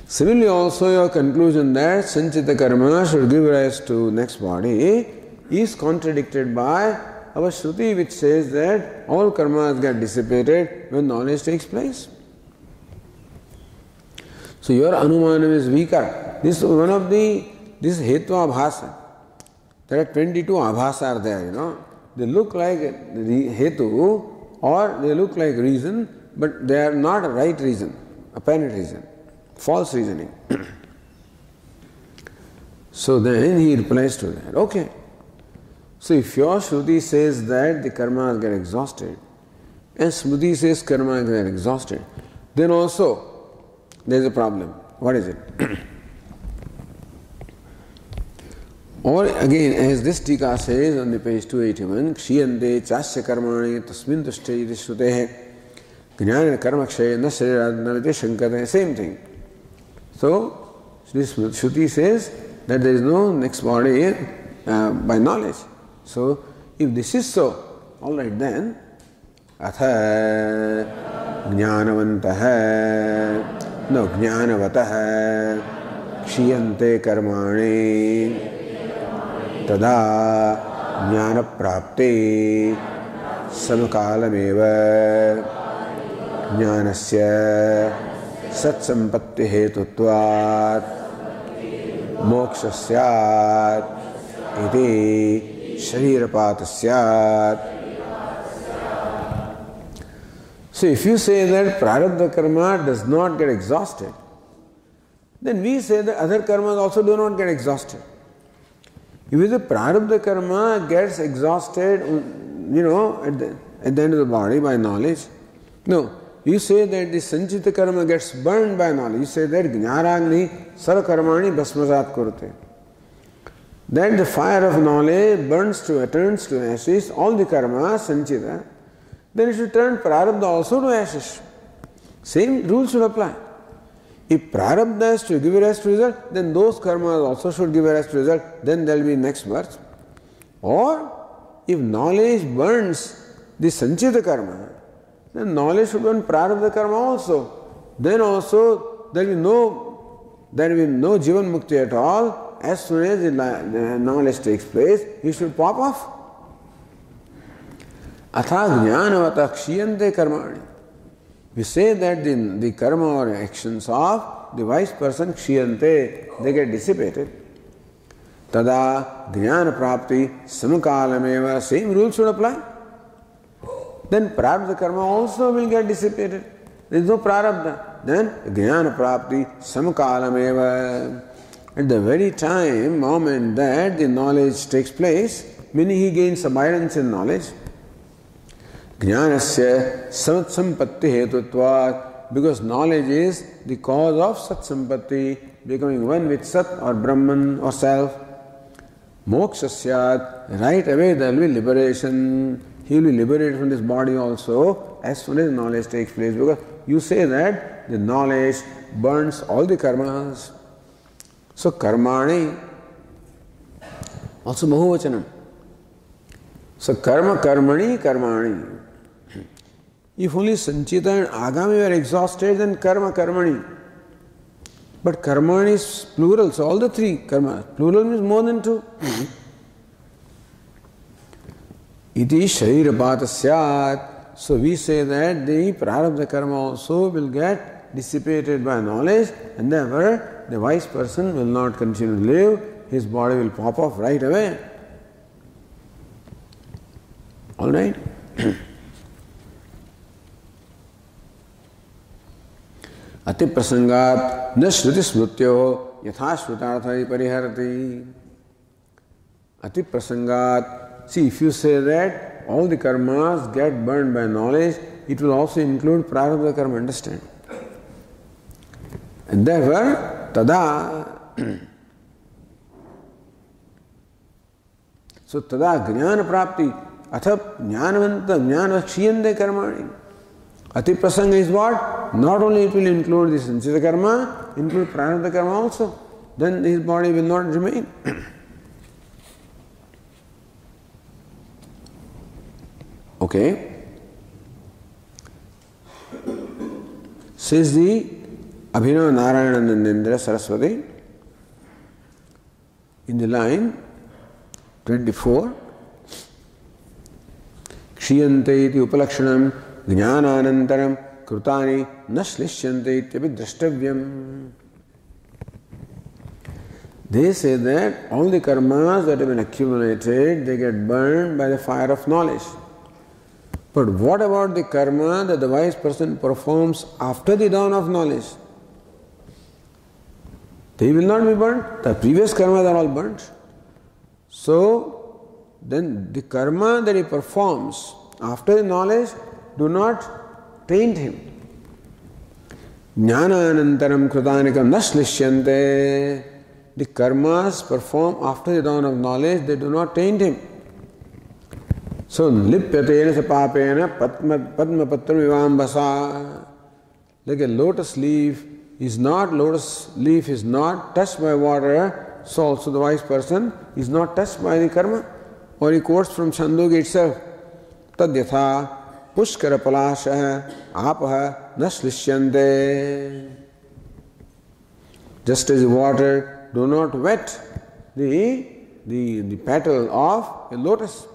Similarly also your conclusion that Sanchita Karma should give rise to next body is contradicted by our Shruti, which says that all karmas get dissipated when knowledge takes place. So your Anumanam is weaker. This is one of this Hetva Abhasa. There are 22 Abhasa are there, They look like Hetu or they look like reason, but they are not a right reason, apparent reason, false reasoning. So then he replies to that. Okay. So if your Shruti says that the karmas get exhausted and Smruti says karmas get exhausted, then also there is a problem. What is it? Or again, as this Tika says on the page 281, Kshiyante chasya karmani tasmin tushte iti shrutehe jnana karma kshay na shariradnavite shankate. Same thing. So, this Shruti says that there is no next body by knowledge. So, if this is so, alright then, atha jnanavantaha no jnanavatah kshiyante karmani tada jnana prapte samakalameva jnanasya satsampatti hetutvat mokshasyat iti sharirapatasyat. So if you say that prarabdha karma does not get exhausted, then we say that other karmas also do not get exhausted. If the prarabdha karma gets exhausted, at the end of the body by knowledge, no, you say that the sanchita karma gets burned by knowledge. You say that jnaragni sarvakarmani bhasmasat kurte. That the fire of knowledge turns to ashes all the karma sanchita. Then it should turn prarabdha also to ashes. Same rule should apply. If prarabdha is to give rise to result, then those karmas also should give rise to result. Then there will be next birth. Or if knowledge burns the sanchita karma, then knowledge should burn prarabdha karma also. Then also there will be no jivan mukti at all. As soon as the knowledge takes place, he should pop off. Atha jnanavata kshiyante karmani. We say that the karma or actions of the wise person kshiyante, they get dissipated. Tada jnana prapti samakalameva, same rule should apply. Then prarabdha karma also will get dissipated. There is no prarabdha. Then jnana prapti samakalameva. At the very moment that the knowledge takes place, meaning he gains abundance in knowledge. Jnanasya sat sampatti hetutvat, because knowledge is the cause of sat sampatti, becoming one with sat or Brahman or self. Moksha syat, right away there will be liberation. He will be liberated from this body also as soon as knowledge takes place, because you say that the knowledge burns all the karmas. So karmani, also bahuvachanam. So karma karmani karmani. If only Sanchita and Agami were exhausted, then karma karmani. But karmani is plural, so all the three karma. Plural means more than two. Iti sharirapata syat. So we say that the prarabdha karma also will get dissipated by knowledge, and therefore the wise person will not continue to live. His body will pop off right away. All right? Ati prasangat na shruti smrutyo yatha shrutarthai pariharati. Ati prasangat. See, if you say that all the karmas get burned by knowledge, it will also include prarabdha karma, understand? And therefore, tada. So tada jnana prapti. Atha jnanavanta jnana kshiyante karmani. Ati prasanga is what? Not only it will include this sanchita karma, include prarabdha karma also. Then his body will not remain. Okay. Says the Abhinav Narayananandendra Saraswati in the line 24. Kshiyante iti upalakshanam jnananantaram krutani naslishyante ityapi drashtavyam. They say that all the karmas that have been accumulated, they get burned by the fire of knowledge. But what about the karma that the wise person performs after the dawn of knowledge? They will not be burnt. The previous karmas are all burnt. So, then the karma that he performs after the knowledge do not taint him. Jnananantaram krutanikam naslishyante. The karmas performed after the dawn of knowledge, they do not taint him. So, lipyatena sapapena padma patram ivambasa. Like a lotus leaf is not touched by water, so also the wise person is not touched by the karma. Or he quotes from Chandogya itself. Tadyatha pushkara palasha apaha naslishyante. Just as the water do not wet the petal of a lotus.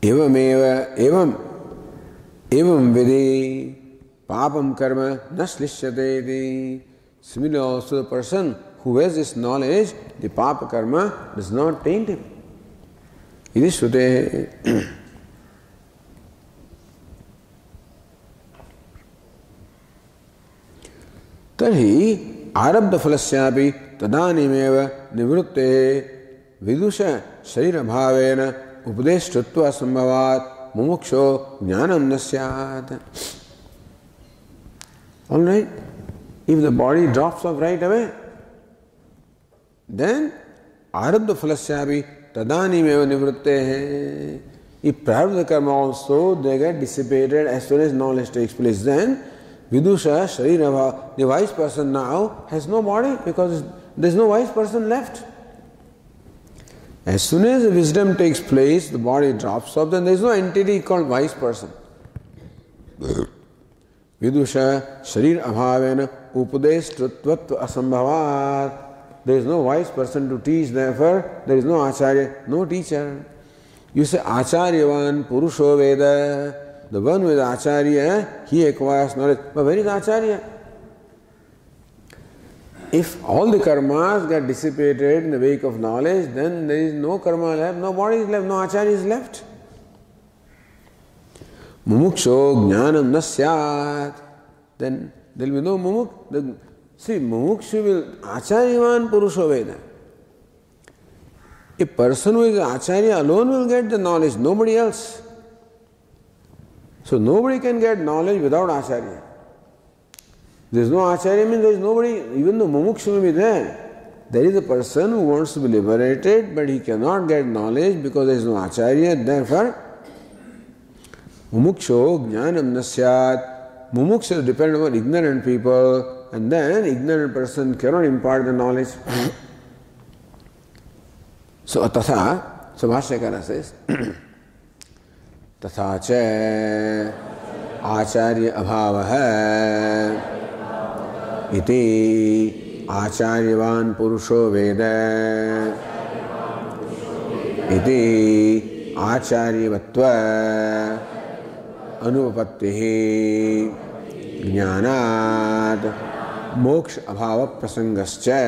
Evam vidi papam karma naslishyate. Similarly also the person who has this knowledge, the papa karma does not taint him. It is Shrute. Tarhi arabdha phalasyapi tadanimeva nivrutte vidusha sharira bhavena upadeshtutva sambhavat mumuksho jnanam nasyat. All right? If the body drops off right away, then arabdha phalasyapi tadanimeva nivrutte. If prarabdha karma also, they get dissipated as soon as knowledge takes place. Then vidusha sharira, the wise person now has no body because there is no wise person left. As soon as the wisdom takes place, the body drops off, then there is no entity called wise person. Vidusha sharir abhavena upadeshtutva asambhavat. There is no wise person to teach, therefore there is no acharya, no teacher. You say Acharyavan Purusho Veda, the one with Acharya, he acquires knowledge. But where is Acharya? If all the karmas get dissipated in the wake of knowledge, then there is no karma left, no body is left, no Acharya is left. Mumuksho jnanam na syat. Then there will be no mumuk. See, mumukshu will Acharyavan Purusho Veda. A person who is Acharya alone will get the knowledge, nobody else. So nobody can get knowledge without Acharya. There is no Acharya means there is nobody, even though mumukshu may be there. There is a person who wants to be liberated, but he cannot get knowledge because there is no Acharya. Therefore, mumuksho jnanam na syat. Mumukshu depend on ignorant people, and then ignorant person cannot impart the knowledge. So tatha, so Bhashyakara says, tatha cha acharya abhavaha iti acharyavan purusho veda iti acharyavatva anupattihi jnanat moksha abhava prasangascha.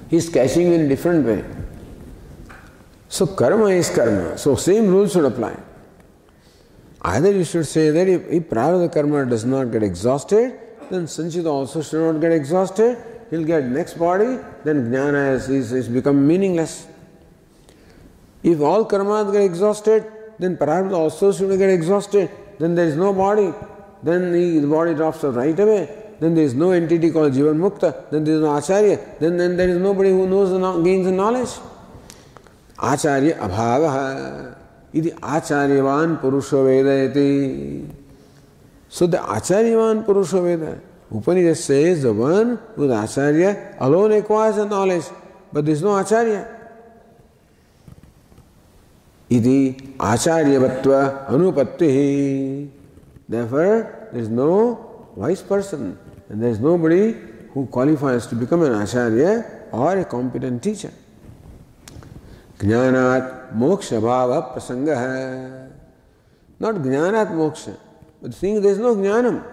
He is catching in a different way. So karma is karma. So same rules should apply. Either you should say that if prarabdha karma does not get exhausted, then sanchita also should not get exhausted. He will get next body, then jnana is become meaningless. If all karmas get exhausted, then prarabdha also should get exhausted. Then there is no body. Then the body drops off right away. Then there is no entity called Jivan Mukta. Then there is no Acharya. Then there is nobody who knows gains the knowledge. Acharya abhavaha iti acharyavan purusho veda iti. So the acharyavan purusho veda, Upanishad says the one who is Acharya alone acquires the knowledge, but there is no Acharya. Iti acharyavatva anupattihi. Therefore, there is no wise person, and there is nobody who qualifies to become an Acharya or a competent teacher. Jnanat moksha bhava prasangaha. Not jnanat moksha, but the thing is there is no jnanam.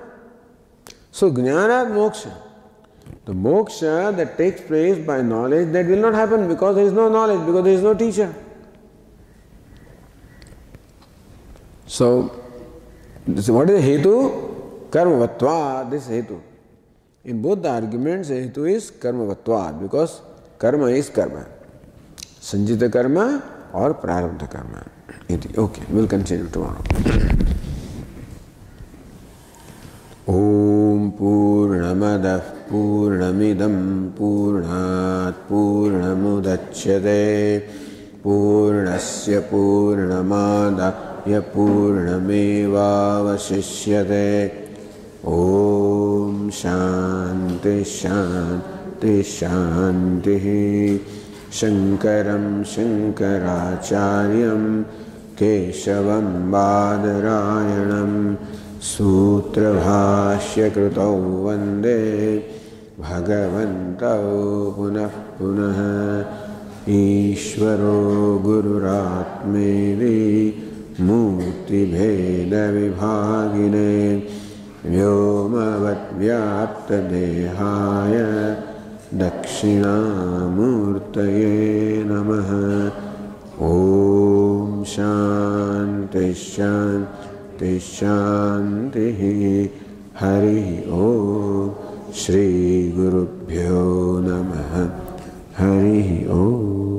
So jnanat moksha. The moksha that takes place by knowledge, that will not happen because there is no knowledge, because there is no teacher. So, what is the hetu? Karmavatvad, this hetu. In both the arguments, the hetu is karmavatvad, because karma is karma. Sanjita karma or prarabdha karma. Okay, we'll continue tomorrow. Om Purnamadah Purnamidam Purnat Purnamudachyate Purnasya Purnamadaya Purnamevavashishyate. Om Shanti Shanti Shanti. Shankaram Shankaracharyam Keshavam Badarayanam Sutra Bhashya Krutau Vande Bhagavantau Punah Punah Ishvaro Gururatmeri Murti Bheda Vibhagine Vyomavat Vyapta Dehaya Dakshinamurtaye Namaha. Om Shanti Shanti Shanti. Hari Om. Shri Gurubhyo Namaha. Hari Om.